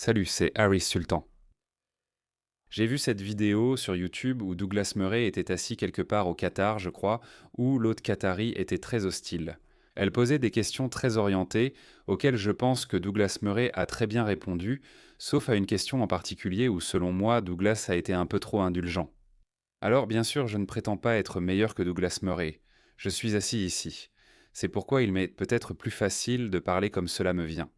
Salut, c'est Harry Sultan. J'ai vu cette vidéo sur YouTube où Douglas Murray était assis quelque part au Qatar, je crois, où l'autre Qatari était très hostile. Elle posait des questions très orientées, auxquelles je pense que Douglas Murray a très bien répondu, sauf à une question en particulier où, selon moi, Douglas a été un peu trop indulgent. Alors, bien sûr, je ne prétends pas être meilleur que Douglas Murray. Je suis assis ici. C'est pourquoi il m'est peut-être plus facile de parler comme cela me vient.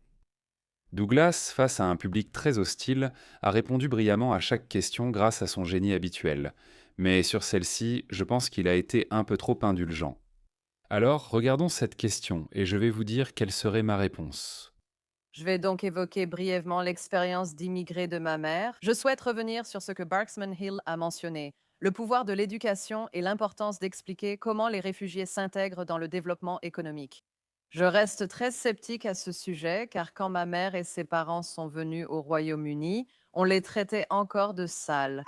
Douglas, face à un public très hostile, a répondu brillamment à chaque question grâce à son génie habituel. Mais sur celle-ci, je pense qu'il a été un peu trop indulgent. Alors, regardons cette question et je vais vous dire quelle serait ma réponse. Je vais donc évoquer brièvement l'expérience d'immigré de ma mère. Je souhaite revenir sur ce que Barksman Hill a mentionné, le pouvoir de l'éducation et l'importance d'expliquer comment les réfugiés s'intègrent dans le développement économique. Je reste très sceptique à ce sujet car quand ma mère et ses parents sont venus au Royaume-Uni, on les traitait encore de sales.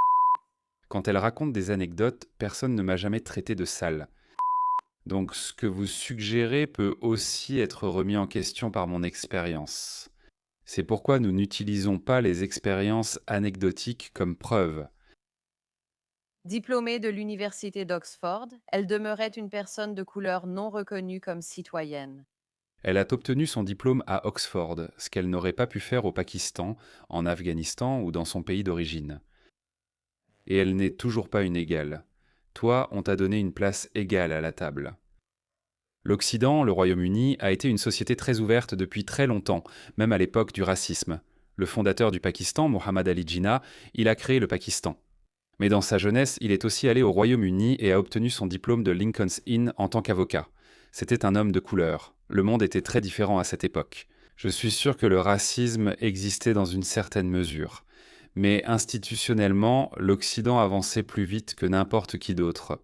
Quand elle raconte des anecdotes, personne ne m'a jamais traité de sale. Donc ce que vous suggérez peut aussi être remis en question par mon expérience. C'est pourquoi nous n'utilisons pas les expériences anecdotiques comme preuve. Diplômée de l'université d'Oxford, elle demeurait une personne de couleur non reconnue comme citoyenne. Elle a obtenu son diplôme à Oxford, ce qu'elle n'aurait pas pu faire au Pakistan, en Afghanistan ou dans son pays d'origine. Et elle n'est toujours pas une égale. Toi, on t'a donné une place égale à la table. L'Occident, le Royaume-Uni, a été une société très ouverte depuis très longtemps, même à l'époque du racisme. Le fondateur du Pakistan, Muhammad Ali Jinnah, il a créé le Pakistan. Mais dans sa jeunesse, il est aussi allé au Royaume-Uni et a obtenu son diplôme de Lincoln's Inn en tant qu'avocat. C'était un homme de couleur. Le monde était très différent à cette époque. Je suis sûr que le racisme existait dans une certaine mesure. Mais institutionnellement, l'Occident avançait plus vite que n'importe qui d'autre.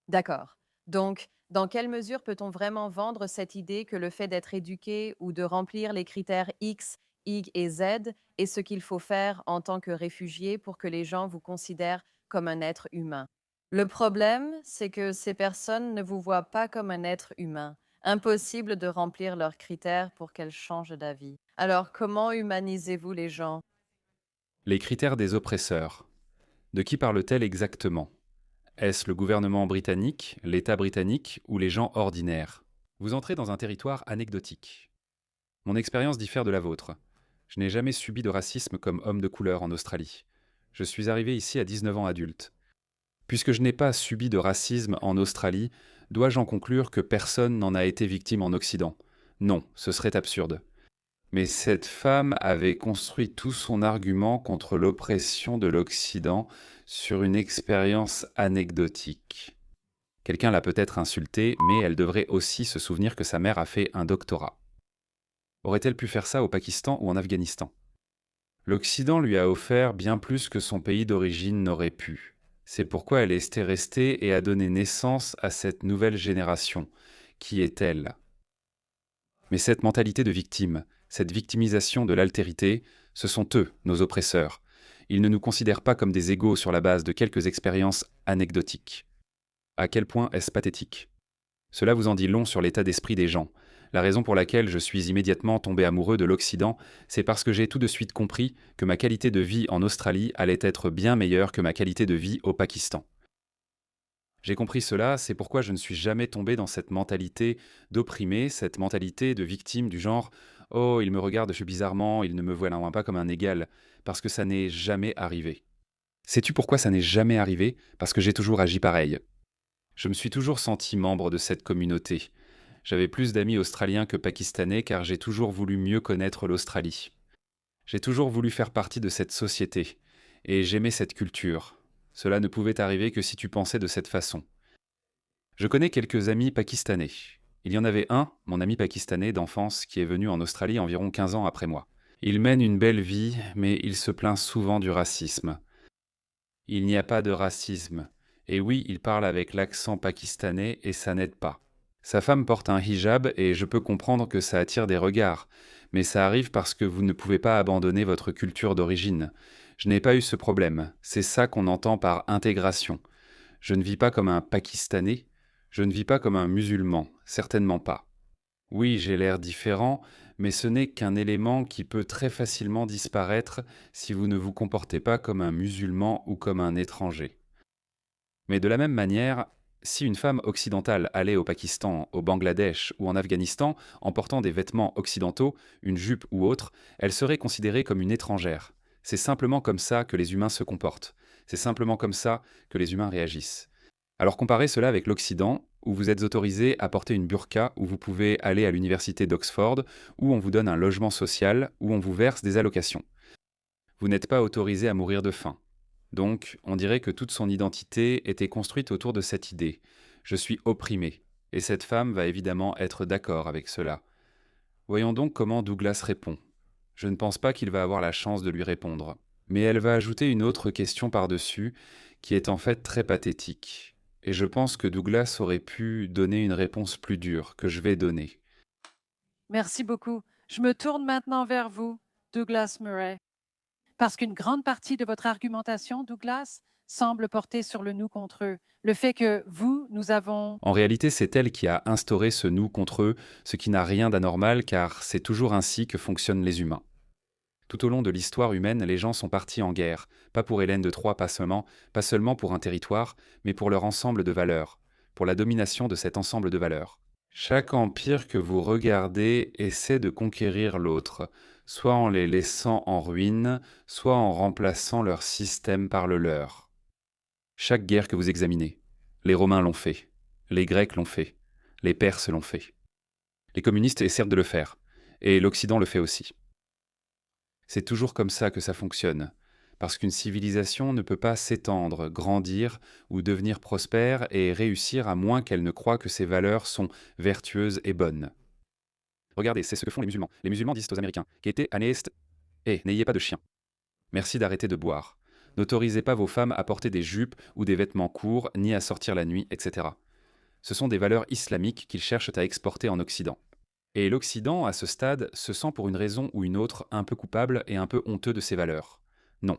D'accord. Donc, dans quelle mesure peut-on vraiment vendre cette idée que le fait d'être éduqué ou de remplir les critères X, Y et Z est ce qu'il faut faire en tant que réfugié pour que les gens vous considèrent comme un être humain? Le problème, c'est que ces personnes ne vous voient pas comme un être humain. Impossible de remplir leurs critères pour qu'elles changent d'avis. Alors, comment humanisez-vous les gens? Les critères des oppresseurs. De qui parle-t-elle exactement? Est-ce le gouvernement britannique, l'État britannique ou les gens ordinaires? Vous entrez dans un territoire anecdotique. Mon expérience diffère de la vôtre. Je n'ai jamais subi de racisme comme homme de couleur en Australie. Je suis arrivé ici à 19 ans adulte. Puisque je n'ai pas subi de racisme en Australie, dois-je en conclure que personne n'en a été victime en Occident? Non, ce serait absurde. Mais cette femme avait construit tout son argument contre l'oppression de l'Occident sur une expérience anecdotique. Quelqu'un l'a peut-être insultée, mais elle devrait aussi se souvenir que sa mère a fait un doctorat. Aurait-elle pu faire ça au Pakistan ou en Afghanistan? L'Occident lui a offert bien plus que son pays d'origine n'aurait pu. C'est pourquoi elle est restée et a donné naissance à cette nouvelle génération. Qui est-elle? Mais cette mentalité de victime, cette victimisation de l'altérité, ce sont eux, nos oppresseurs. Ils ne nous considèrent pas comme des égaux sur la base de quelques expériences anecdotiques. À quel point est-ce pathétique? Cela vous en dit long sur l'état d'esprit des gens. La raison pour laquelle je suis immédiatement tombé amoureux de l'Occident, c'est parce que j'ai tout de suite compris que ma qualité de vie en Australie allait être bien meilleure que ma qualité de vie au Pakistan. J'ai compris cela, c'est pourquoi je ne suis jamais tombé dans cette mentalité d'opprimé, cette mentalité de victime du genre «Oh, il me regarde bizarrement, il ne me voit pas comme un égal», parce que ça n'est jamais arrivé. Sais-tu pourquoi ça n'est jamais arrivé? Parce que j'ai toujours agi pareil. Je me suis toujours senti membre de cette communauté. J'avais plus d'amis australiens que pakistanais car j'ai toujours voulu mieux connaître l'Australie. J'ai toujours voulu faire partie de cette société. Et j'aimais cette culture. Cela ne pouvait arriver que si tu pensais de cette façon. Je connais quelques amis pakistanais. Il y en avait un, mon ami pakistanais d'enfance, qui est venu en Australie environ 15 ans après moi. Il mène une belle vie, mais il se plaint souvent du racisme. Il n'y a pas de racisme. Et oui, il parle avec l'accent pakistanais et ça n'aide pas. Sa femme porte un hijab et je peux comprendre que ça attire des regards, mais ça arrive parce que vous ne pouvez pas abandonner votre culture d'origine. Je n'ai pas eu ce problème, c'est ça qu'on entend par intégration. Je ne vis pas comme un Pakistanais, je ne vis pas comme un musulman, certainement pas. Oui, j'ai l'air différent, mais ce n'est qu'un élément qui peut très facilement disparaître si vous ne vous comportez pas comme un musulman ou comme un étranger. Mais de la même manière, si une femme occidentale allait au Pakistan, au Bangladesh ou en Afghanistan en portant des vêtements occidentaux, une jupe ou autre, elle serait considérée comme une étrangère. C'est simplement comme ça que les humains se comportent. C'est simplement comme ça que les humains réagissent. Alors comparez cela avec l'Occident, où vous êtes autorisé à porter une burqa, où vous pouvez aller à l'université d'Oxford, où on vous donne un logement social, où on vous verse des allocations. Vous n'êtes pas autorisé à mourir de faim. Donc, on dirait que toute son identité était construite autour de cette idée. Je suis opprimé. Et cette femme va évidemment être d'accord avec cela. Voyons donc comment Douglas répond. Je ne pense pas qu'il va avoir la chance de lui répondre. Mais elle va ajouter une autre question par-dessus, qui est en fait très pathétique. Et je pense que Douglas aurait pu donner une réponse plus dure que je vais donner. Merci beaucoup. Je me tourne maintenant vers vous, Douglas Murray, parce qu'une grande partie de votre argumentation, Douglas, semble porter sur le nous contre eux. Le fait que vous, nous avons... En réalité, c'est elle qui a instauré ce nous contre eux, ce qui n'a rien d'anormal car c'est toujours ainsi que fonctionnent les humains. Tout au long de l'histoire humaine, les gens sont partis en guerre, pas pour Hélène de Troie, pas seulement pour un territoire, mais pour leur ensemble de valeurs, pour la domination de cet ensemble de valeurs. Chaque empire que vous regardez essaie de conquérir l'autre, soit en les laissant en ruine, soit en remplaçant leur système par le leur. Chaque guerre que vous examinez, les Romains l'ont fait, les Grecs l'ont fait, les Perses l'ont fait. Les communistes essaient de le faire, et l'Occident le fait aussi. C'est toujours comme ça que ça fonctionne, parce qu'une civilisation ne peut pas s'étendre, grandir ou devenir prospère et réussir à moins qu'elle ne croie que ses valeurs sont vertueuses et bonnes. Regardez, c'est ce que font les musulmans. Les musulmans disent aux Américains qui étaient anéistes, n'ayez pas de chien. Merci d'arrêter de boire. N'autorisez pas vos femmes à porter des jupes ou des vêtements courts, ni à sortir la nuit, etc. Ce sont des valeurs islamiques qu'ils cherchent à exporter en Occident. Et l'Occident, à ce stade, se sent pour une raison ou une autre un peu coupable et un peu honteux de ses valeurs. Non.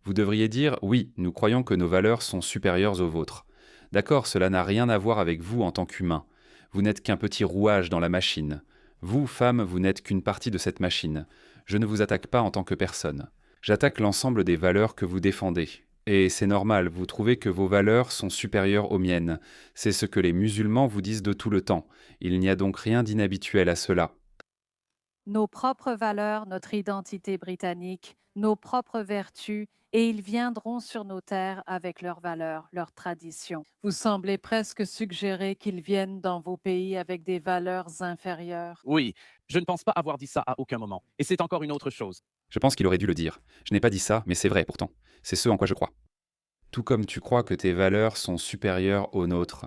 Vous devriez dire « Oui, nous croyons que nos valeurs sont supérieures aux vôtres. D'accord, cela n'a rien à voir avec vous en tant qu'humain. Vous n'êtes qu'un petit rouage dans la machine. Vous, femmes, vous n'êtes qu'une partie de cette machine. Je ne vous attaque pas en tant que personne. J'attaque l'ensemble des valeurs que vous défendez. Et c'est normal, vous trouvez que vos valeurs sont supérieures aux miennes. C'est ce que les musulmans vous disent de tout le temps. Il n'y a donc rien d'inhabituel à cela. Nos propres valeurs, notre identité britannique, nos propres vertus, et ils viendront sur nos terres avec leurs valeurs, leurs traditions. Vous semblez presque suggérer qu'ils viennent dans vos pays avec des valeurs inférieures. Oui, je ne pense pas avoir dit ça à aucun moment. Et c'est encore une autre chose. Je pense qu'il aurait dû le dire. Je n'ai pas dit ça, mais c'est vrai pourtant. C'est ce en quoi je crois. Tout comme tu crois que tes valeurs sont supérieures aux nôtres.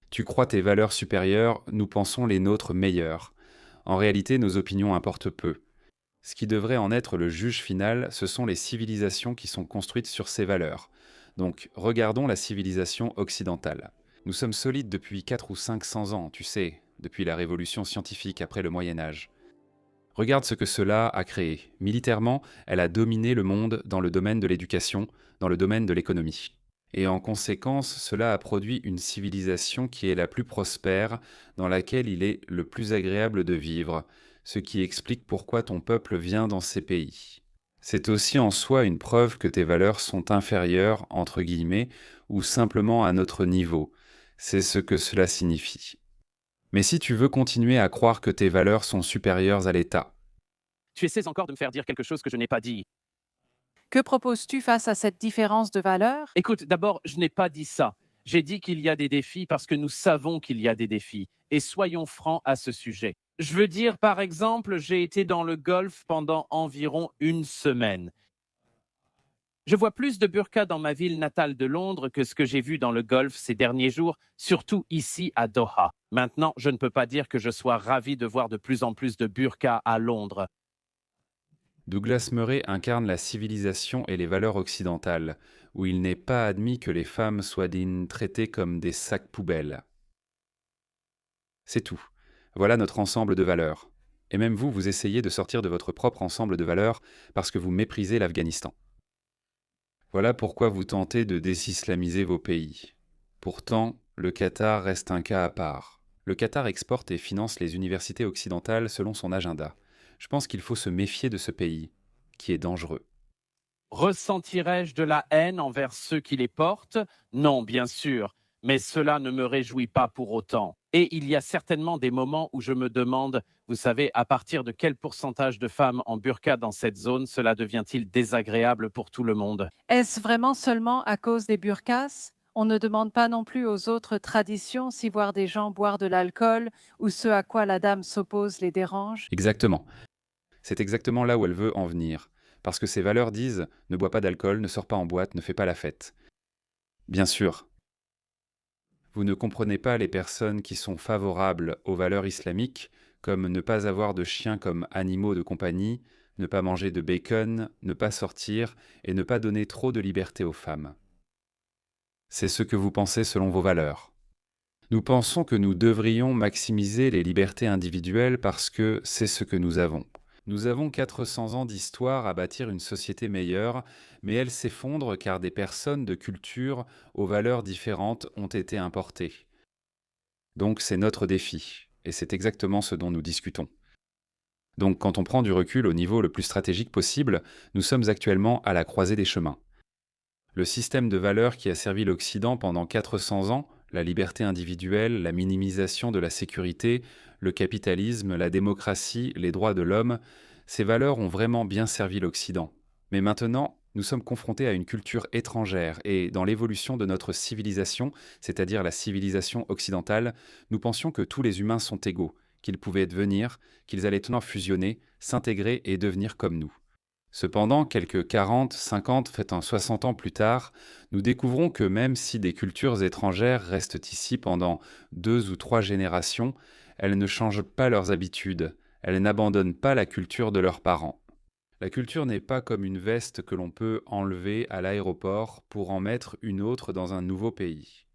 Tu crois tes valeurs supérieures, nous pensons les nôtres meilleures. En réalité, nos opinions importent peu. Ce qui devrait en être le juge final, ce sont les civilisations qui sont construites sur ces valeurs. Donc, regardons la civilisation occidentale. Nous sommes solides depuis 400 ou 500 ans, tu sais, depuis la révolution scientifique après le Moyen Âge. Regarde ce que cela a créé. Militairement, elle a dominé le monde dans le domaine de l'éducation, dans le domaine de l'économie. Et en conséquence, cela a produit une civilisation qui est la plus prospère, dans laquelle il est le plus agréable de vivre, ce qui explique pourquoi ton peuple vient dans ces pays. C'est aussi en soi une preuve que tes valeurs sont inférieures, entre guillemets, ou simplement à notre niveau. C'est ce que cela signifie. Mais si tu veux continuer à croire que tes valeurs sont supérieures à l'État, Tu essaies encore de me faire dire quelque chose que je n'ai pas dit. Que proposes-tu face à cette différence de valeurs? Écoute, d'abord, je n'ai pas dit ça. J'ai dit qu'il y a des défis parce que nous savons qu'il y a des défis. Et soyons francs à ce sujet. Je veux dire, par exemple, j'ai été dans le Golfe pendant environ une semaine. Je vois plus de burqas dans ma ville natale de Londres que ce que j'ai vu dans le Golfe ces derniers jours, surtout ici à Doha. Maintenant, je ne peux pas dire que je sois ravi de voir de plus en plus de burqas à Londres. Douglas Murray incarne la civilisation et les valeurs occidentales, où il n'est pas admis que les femmes soient traitées comme des sacs poubelles. C'est tout. Voilà notre ensemble de valeurs. Et même vous, vous essayez de sortir de votre propre ensemble de valeurs parce que vous méprisez l'Afghanistan. Voilà pourquoi vous tentez de désislamiser vos pays. Pourtant, le Qatar reste un cas à part. Le Qatar exporte et finance les universités occidentales selon son agenda. Je pense qu'il faut se méfier de ce pays, qui est dangereux. Ressentirais-je de la haine envers ceux qui les portent? Non, bien sûr, mais cela ne me réjouit pas pour autant. Et il y a certainement des moments où je me demande, vous savez, à partir de quel pourcentage de femmes en burqa dans cette zone cela devient-il désagréable pour tout le monde? Est-ce vraiment seulement à cause des burqas? On ne demande pas non plus aux autres traditions si voir des gens boire de l'alcool ou ce à quoi la dame s'oppose les dérange. Exactement. C'est exactement là où elle veut en venir. Parce que ses valeurs disent « ne bois pas d'alcool, ne sors pas en boîte, ne fais pas la fête ». Bien sûr, vous ne comprenez pas les personnes qui sont favorables aux valeurs islamiques, comme ne pas avoir de chiens comme animaux de compagnie, ne pas manger de bacon, ne pas sortir et ne pas donner trop de liberté aux femmes. C'est ce que vous pensez selon vos valeurs. Nous pensons que nous devrions maximiser les libertés individuelles parce que c'est ce que nous avons. Nous avons 400 ans d'histoire à bâtir une société meilleure, mais elle s'effondre car des personnes de cultures aux valeurs différentes ont été importées. Donc c'est notre défi, et c'est exactement ce dont nous discutons. Donc quand on prend du recul au niveau le plus stratégique possible, nous sommes actuellement à la croisée des chemins. Le système de valeurs qui a servi l'Occident pendant 400 ans, la liberté individuelle, la minimisation de la sécurité, le capitalisme, la démocratie, les droits de l'homme, ces valeurs ont vraiment bien servi l'Occident. Mais maintenant, nous sommes confrontés à une culture étrangère et dans l'évolution de notre civilisation, c'est-à-dire la civilisation occidentale, nous pensions que tous les humains sont égaux, qu'ils pouvaient devenir, qu'ils allaient maintenant fusionner, s'intégrer et devenir comme nous. Cependant, quelques 40, 50, fait 60 ans plus tard, nous découvrons que même si des cultures étrangères restent ici pendant 2 ou 3 générations, elles ne changent pas leurs habitudes, elles n'abandonnent pas la culture de leurs parents. La culture n'est pas comme une veste que l'on peut enlever à l'aéroport pour en mettre une autre dans un nouveau pays.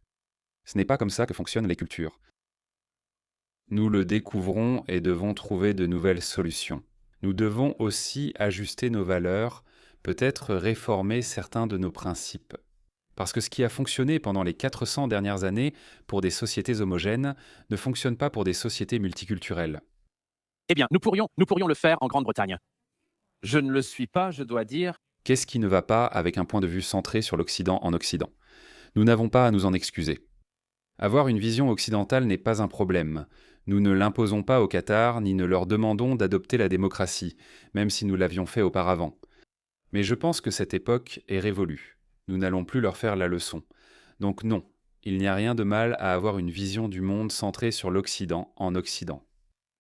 Ce n'est pas comme ça que fonctionnent les cultures. Nous le découvrons et devons trouver de nouvelles solutions. Nous devons aussi ajuster nos valeurs, peut-être réformer certains de nos principes. Parce que ce qui a fonctionné pendant les 400 dernières années pour des sociétés homogènes ne fonctionne pas pour des sociétés multiculturelles. Eh bien, nous pourrions le faire en Grande-Bretagne. Je ne le suis pas, je dois dire. Qu'est-ce qui ne va pas avec un point de vue centré sur l'Occident en Occident? Nous n'avons pas à nous en excuser. Avoir une vision occidentale n'est pas un problème. Nous ne l'imposons pas au Qatar, ni ne leur demandons d'adopter la démocratie, même si nous l'avions fait auparavant. Mais je pense que cette époque est révolue. Nous n'allons plus leur faire la leçon. Donc non, il n'y a rien de mal à avoir une vision du monde centrée sur l'Occident en Occident.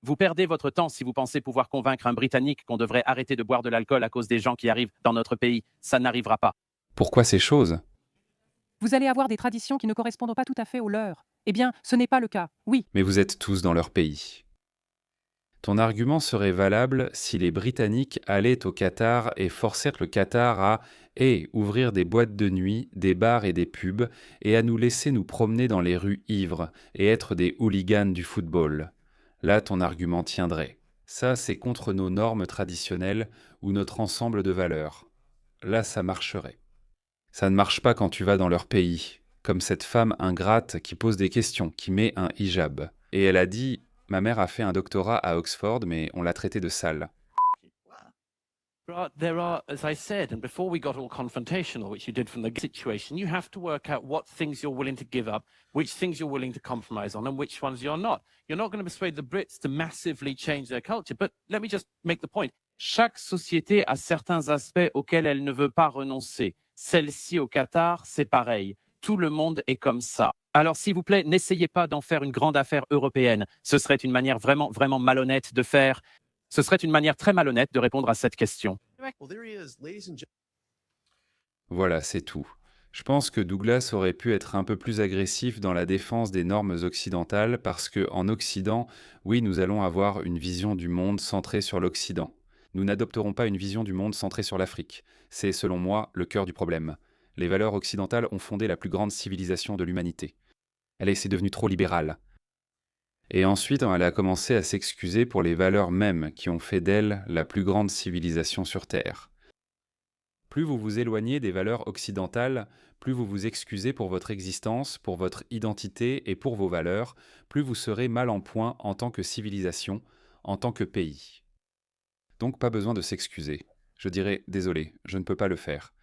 Vous perdez votre temps si vous pensez pouvoir convaincre un Britannique qu'on devrait arrêter de boire de l'alcool à cause des gens qui arrivent dans notre pays. Ça n'arrivera pas. Pourquoi ces choses? Vous allez avoir des traditions qui ne correspondront pas tout à fait aux leurs. Eh bien, ce n'est pas le cas, oui. Mais vous êtes tous dans leur pays. Ton argument serait valable si les Britanniques allaient au Qatar et forcèrent le Qatar à ouvrir des boîtes de nuit, des bars et des pubs, et à nous laisser nous promener dans les rues ivres et être des hooligans du football. Là, ton argument tiendrait. Ça, c'est contre nos normes traditionnelles ou notre ensemble de valeurs. Là, ça marcherait. Ça ne marche pas quand tu vas dans leur pays, comme cette femme ingrate qui pose des questions, qui met un hijab. Et elle a dit « Ma mère a fait un doctorat à Oxford, mais on l'a traitée de sale. » There are, as I said, and before we got all confrontational, which you did from the situation, you have to work out what things you're willing to give up, which things you're willing to compromise on, and which ones you're not. You're not going to persuade the Brits to massively change their culture, but let me just make the point. Chaque société a certains aspects auxquels elle ne veut pas renoncer. Celle-ci au Qatar, c'est pareil. Tout le monde est comme ça. Alors, s'il vous plaît, n'essayez pas d'en faire une grande affaire européenne. Ce serait une manière vraiment, vraiment malhonnête de faire. Ce serait une manière très malhonnête de répondre à cette question. Voilà, c'est tout. Je pense que Douglas aurait pu être un peu plus agressif dans la défense des normes occidentales parce que, en Occident, oui, nous allons avoir une vision du monde centrée sur l'Occident. Nous n'adopterons pas une vision du monde centrée sur l'Afrique. C'est, selon moi, le cœur du problème. Les valeurs occidentales ont fondé la plus grande civilisation de l'humanité. C'est devenu trop libéral. Et ensuite, elle a commencé à s'excuser pour les valeurs mêmes qui ont fait d'elle la plus grande civilisation sur Terre. Plus vous vous éloignez des valeurs occidentales, plus vous vous excusez pour votre existence, pour votre identité et pour vos valeurs, plus vous serez mal en point en tant que civilisation, en tant que pays. Donc pas besoin de s'excuser. Je dirais « désolé, je ne peux pas le faire ».